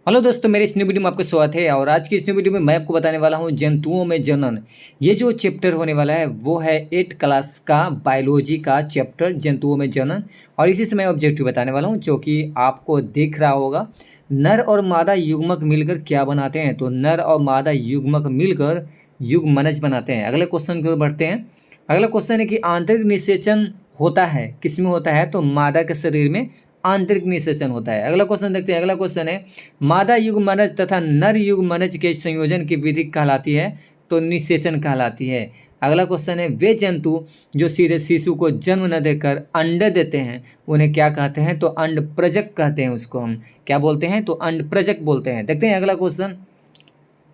Hello दोस्तों, मेरे इस न्यू वीडियो में आपका स्वागत है। और आज की इस न्यू वीडियो में मैं आपको बताने वाला हूं जंतुओं में जनन। ये जो चैप्टर होने वाला है वो है 8 क्लास का बायोलॉजी का चैप्टर जंतुओं में जनन। और इसी से मैं ऑब्जेक्टिव बताने वाला हूं जो कि आपको दिख रहा होगा। नर और मादा युग्मक मिलकर क्या बनाते हैं? तो नर और मादा युग्मक मिलकर युग्मनज बनाते हैं। अगले क्वेश्चन की ओर बढ़ते हैं। अगला क्वेश्चन है कि आंतरिक निषेचन होता है किसमें होता है? तो मादा के शरीर में आंतरिक निषेचन होता है। अगला क्वेश्चन देखते हैं। अगला क्वेश्चन है मादा युग्मनज तथा नर युग्मनज के संयोजन की विधि कहलाती है? तो निषेचन कहलाती है। अगला क्वेश्चन है वे जंतु जो सीधे शिशु को जन्म न देकर अंडे देते हैं उन्हें क्या कहते हैं? तो अंड प्रजक कहते हैं। उसको हम क्या बोलते हैं? तो अंड प्रजक बोलते हैं। देखते हैं अगला क्वेश्चन।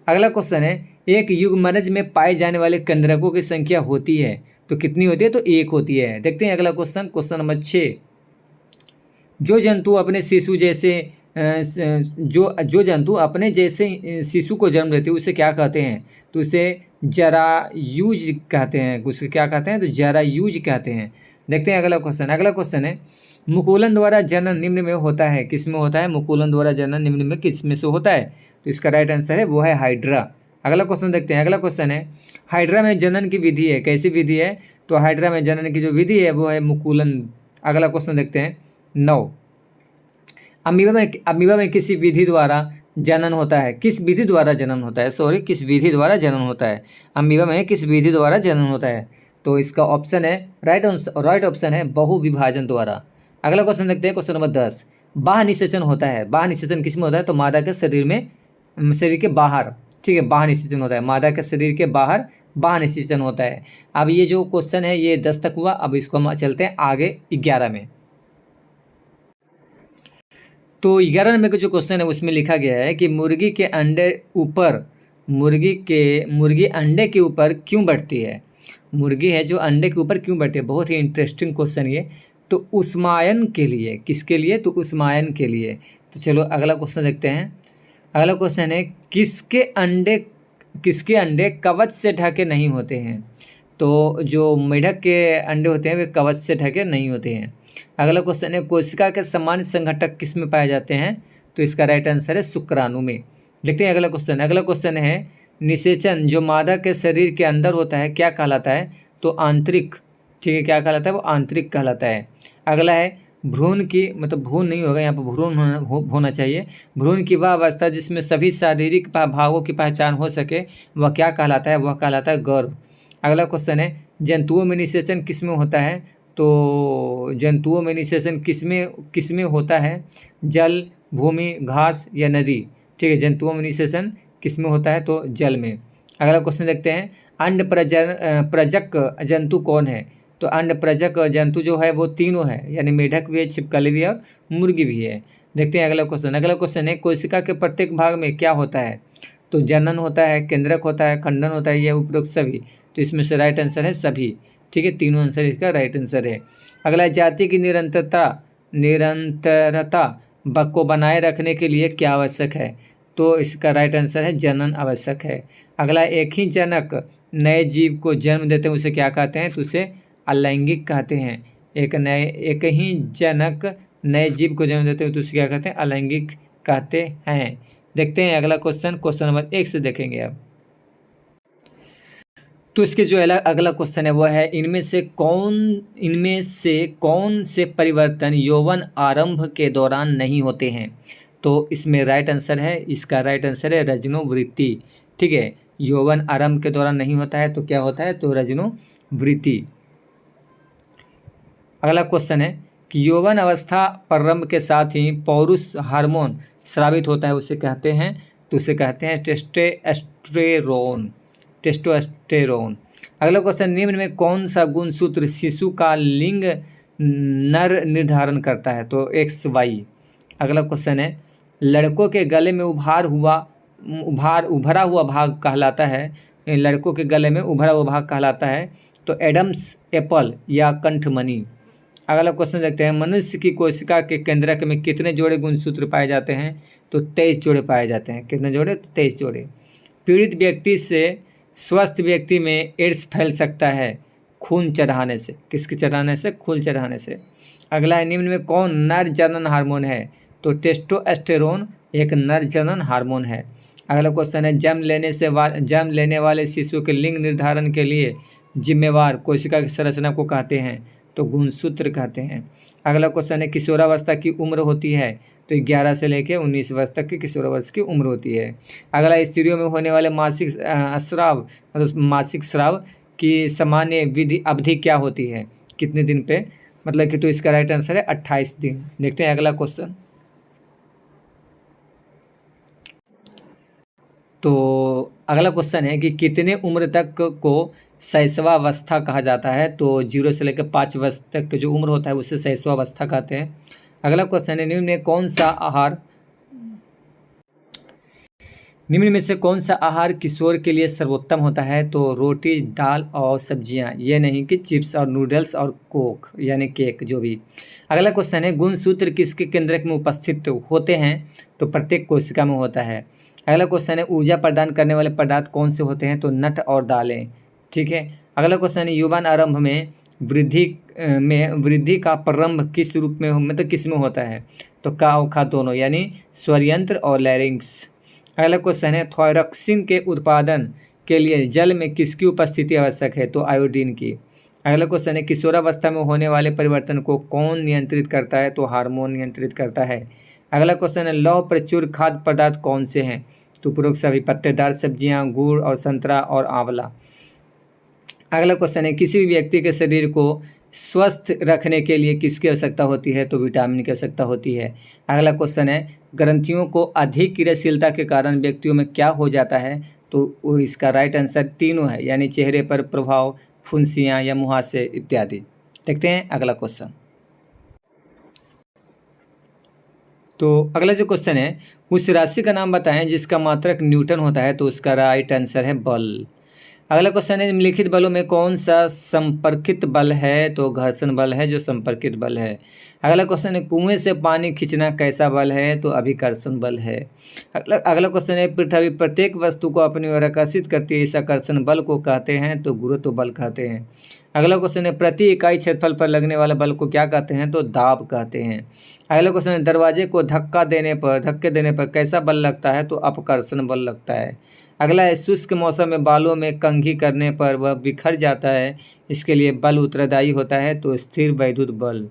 अगला क्वेश्चन है एक युग्मनज में पाए जाने वाले केंद्रकों की संख्या होती है तो कितनी होती है? तो एक होती है। देखते हैं अगला क्वेश्चन, क्वेश्चन नंबर 6। जो जंतु अपने शिशु जैसे जो जंतु अपने जैसे शिशु को जन्म देते हैं उसे क्या कहते हैं? तो उसे जरायुज कहते हैं। उसे क्या कहते हैं? तो जरायुज कहते हैं। देखते हैं अगला क्वेश्चन। अगला क्वेश्चन है मुकुलन द्वारा जनन निम्न में होता है किसमें होता है? मुकुलन द्वारा जनन निम्न में किसमें से होता है? तो इसका राइट आंसर है वो है हाइड्रा। अगला क्वेश्चन देखते हैं। अगला क्वेश्चन है हाइड्रा में जनन की विधि है, कैसी विधि है? तो हाइड्रा में जनन की जो विधि है वो है मुकुलन। अगला क्वेश्चन देखते हैं 9। अमीबा में किसी विधि द्वारा जनन होता है? किस विधि द्वारा जनन होता है? सॉरी, किस विधि द्वारा जनन होता है? अमीबा में किस विधि द्वारा जनन होता है? तो इसका ऑप्शन है राइट ऑप्शन है बहुविभाजन द्वारा। अगला क्वेश्चन देखते हैं, क्वेश्चन नंबर 10। बाह्य निषेचन होता है। बाह्य निषेचन किसमें होता है? तो मादा के शरीर के बाहर। ठीक है, बाह्य निषेचन होता है मादा के शरीर के बाहर, बाह्य निषेचन होता है। अब ये जो क्वेश्चन है ये 10 तक हुआ। अब इसको हम चलते हैं आगे 11 में। तो 11 नंबर का जो क्वेश्चन है उसमें लिखा गया है कि मुर्गी अंडे के ऊपर क्यों बैठती है? मुर्गी है जो अंडे के ऊपर क्यों बैठती है? बहुत ही इंटरेस्टिंग क्वेश्चन ये। तो उष्मायन के लिए। किसके लिए? तो उष्मायन के लिए। तो चलो अगला क्वेश्चन देखते हैं। अगला क्वेश्चन है किसके अंडे कवच से ढके नहीं होते हैं? तो जो मेढक के अंडे होते हैं वे कवच से ढके नहीं होते हैं। अगला क्वेश्चन है कोशिका के सामान्य संघटक किस में पाए जाते हैं? तो इसका राइट आंसर है शुक्राणु में। देखते हैं अगला क्वेश्चन। अगला क्वेश्चन है निषेचन जो मादा के शरीर के अंदर होता है क्या कहलाता है? तो आंतरिक। ठीक है, क्या कहलाता है? वो आंतरिक कहलाता है। अगला है भ्रूण की, मतलब भ्रूण नहीं होगा यहाँ पर, भ्रूण होना चाहिए। भ्रूण की वह अवस्था जिसमें सभी शारीरिक भागों की पहचान हो सके वह क्या कहलाता है? वह कहलाता है गर्भ। अगला क्वेश्चन है जंतुओं में निषेचन किस में होता है? तो जंतुओं में निषेचन किसमें होता है? जल, भूमि, घास या नदी। ठीक है, जंतुओं में निषेचन किस में होता है? तो जल में। अगला क्वेश्चन देखते हैं अंड प्रजक जंतु कौन है? तो अंड प्रजक जंतु जो है वो तीनों है, यानी मेढक भी है, छिपकली भी है और मुर्गी भी है। देखते हैं अगला क्वेश्चन। अगला क्वेश्चन है कोशिका के प्रत्येक भाग में क्या होता है? तो जनन होता है, केंद्रक होता है, खंडन होता है, या उपरोक्त सभी। तो इसमें से राइट आंसर है सभी। ठीक है, तीनों आंसर इसका राइट आंसर है। अगला जाति की निरंतरता को बनाए रखने के लिए क्या आवश्यक है? तो इसका राइट आंसर है जनन आवश्यक है। अगला एक ही जनक नए जीव को जन्म देते हैं उसे क्या कहते हैं? तो उसे अलैंगिक कहते हैं। एक ही जनक नए जीव को जन्म देते हैं तो उसे क्या कहते हैं? अलैंगिक कहते हैं। देखते हैं अगला क्वेश्चन, क्वेश्चन नंबर 1 से देखेंगे अब। तो इसके जो अगला क्वेश्चन है वो है इनमें से कौन से परिवर्तन यौवन आरंभ के दौरान नहीं होते हैं? तो इसमें राइट आंसर है, इसका राइट आंसर है रजनोवृत्ति। ठीक है, यौवन आरंभ के दौरान नहीं होता है तो क्या होता है? तो रजनोवृत्ति। अगला क्वेश्चन है कि यौवन अवस्था प्रारंभ के साथ ही पौरुष हार्मोन स्रावित होता है उसे कहते हैं? तो उसे कहते हैं टेस्टोस्टेरोन। अगला क्वेश्चन निम्न में कौन सा गुणसूत्र शिशु का लिंग नर निर्धारण करता है? तो XY। अगला क्वेश्चन है लड़कों के गले में उभरा हुआ भाग कहलाता है? लड़कों के गले में उभरा हुआ भाग कहलाता है तो एडम्स एप्पल या कंठमणि। अगला क्वेश्चन देखते हैं मनुष्य की कोशिका के केंद्रक में कितने जोड़े गुणसूत्र पाए जाते हैं? तो 23 जोड़े पाए जाते हैं। कितने जोड़े? तो 23 जोड़े। पीड़ित व्यक्ति से स्वस्थ व्यक्ति में एड्स फैल सकता है खून चढ़ाने से। किसके चढ़ाने से? खून चढ़ाने से। अगला है निम्न में कौन नर जनन हार्मोन है? तो टेस्टोस्टेरोन एक नर जनन हार्मोन है। अगला क्वेश्चन है जन्म लेने वाले शिशु के लिंग निर्धारण के लिए जिम्मेवार कोशिका की संरचना को कहते हैं, तो गुणसूत्र कहते हैं। अगला क्वेश्चन है किशोरावस्था की उम्र होती है, तो 11 से लेकर 19 वर्ष तक की किशोरावस्था की उम्र होती है। अगला स्त्रियों में होने वाले मासिक स्राव मतलब मासिक स्राव की सामान्य विधि अवधि क्या होती है, कितने दिन पे, मतलब कि, तो इसका राइट आंसर है 28 दिन। देखते हैं अगला क्वेश्चन। तो अगला क्वेश्चन है कि कितने उम्र तक को शैशवावस्था कहा जाता है, तो 0 से लेकर 5 वर्ष तक जो उम्र होता है उसे शैशवावस्था कहते हैं। अगला क्वेश्चन है निम्न में से कौन सा आहार किशोर के लिए सर्वोत्तम होता है, तो रोटी, दाल और सब्जियां, ये नहीं कि चिप्स और नूडल्स और कोक यानी केक जो भी। अगला क्वेश्चन है गुणसूत्र किसके केंद्रक में उपस्थित होते हैं, तो प्रत्येक कोशिका में होता है। अगला क्वेश्चन है ऊर्जा प्रदान करने वाले पदार्थ कौन से होते हैं, तो नट और दालें। ठीक है। अगला क्वेश्चन है यौवन आरंभ में वृद्धि का प्रारंभ किस रूप में मतलब किस में होता है, तो का और खा दोनों यानी स्वरयंत्र और लैरिंक्स। अगला क्वेश्चन है थायरॉक्सिन के उत्पादन के लिए जल में किसकी उपस्थिति आवश्यक है, तो आयोडीन की। अगला क्वेश्चन है किशोरावस्था में होने वाले परिवर्तन को कौन नियंत्रित करता है, तो हार्मोन नियंत्रित करता है। अगला क्वेश्चन है लौह प्रचुर खाद्य पदार्थ कौन से हैं, तो उपरोक्त सभी पत्तेदार सब्जियां, गुड़ और संतरा और आंवला। अगला क्वेश्चन है किसी भी व्यक्ति के शरीर को स्वस्थ रखने के लिए किसकी आवश्यकता होती है, तो विटामिन की आवश्यकता होती है। अगला क्वेश्चन है ग्रंथियों को अधिक क्रियाशीलता के कारण व्यक्तियों में क्या हो जाता है, तो वो इसका राइट आंसर तीनों है, यानी चेहरे पर प्रभाव, फुंसियाँ या मुहासे इत्यादि। देखते हैं अगला क्वेश्चन। तो अगला जो क्वेश्चन है उस राशि का नाम बताएं जिसका मात्रक न्यूटन होता है, तो उसका राइट आंसर है बल। अगला क्वेश्चन है निम्नलिखित बलों में कौन सा संपर्कित बल है, तो घर्षण बल है जो संपर्कित बल है। अगला क्वेश्चन है कुएं से पानी खींचना कैसा बल है, तो अभिकर्षण बल है। अगला क्वेश्चन है पृथ्वी प्रत्येक वस्तु को अपनी ओर आकर्षित करती है, इस आकर्षण बल को कहते हैं, तो गुरुत्व बल कहते हैं। अगला क्वेश्चन है प्रति इकाई क्षेत्रफल पर लगने वाला बल को क्या कहते हैं, तो दाब कहते हैं। अगला क्वेश्चन है दरवाजे को धक्के देने पर कैसा बल लगता है, तो अपकर्षण बल लगता है। अगला है शुष्क मौसम में बालों में कंघी करने पर वह बिखर जाता है, इसके लिए बल उत्तरदायी होता है, तो स्थिर वैद्युत बल।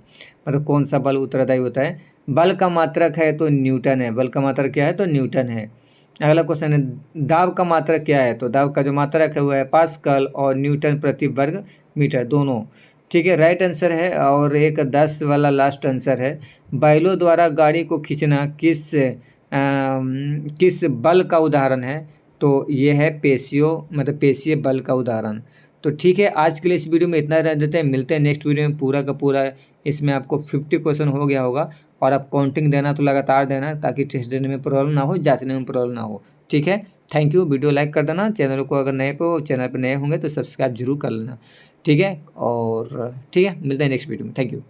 मतलब कौन सा बल उत्तरदायी होता है, बल का मात्रक है तो न्यूटन है, बल का मात्रक क्या है, तो न्यूटन है। अगला क्वेश्चन है दाब का मात्रक क्या है, तो दाब का जो मात्रक है वह है पास्कल और न्यूटन प्रति वर्ग मीटर दोनों। ठीक है, राइट आंसर है। और एक 10 वाला लास्ट आंसर है बैलों द्वारा गाड़ी को खींचना किस बल का उदाहरण है, तो ये है पेशीय बल का उदाहरण। तो ठीक है, आज के लिए इस वीडियो में इतना रह देते हैं, मिलते हैं नेक्स्ट वीडियो में। पूरा का पूरा इसमें आपको 50 क्वेश्चन हो गया होगा, और आप काउंटिंग देना तो लगातार देना, ताकि टेस्ट देने में प्रॉब्लम ना हो, जांचने में प्रॉब्लम ना हो। ठीक है, थैंक यू। वीडियो लाइक कर देना, चैनल को अगर चैनल पर नए होंगे तो सब्सक्राइब जरूर कर लेना। ठीक है, और ठीक है, मिलते हैं नेक्स्ट वीडियो में। Thank you.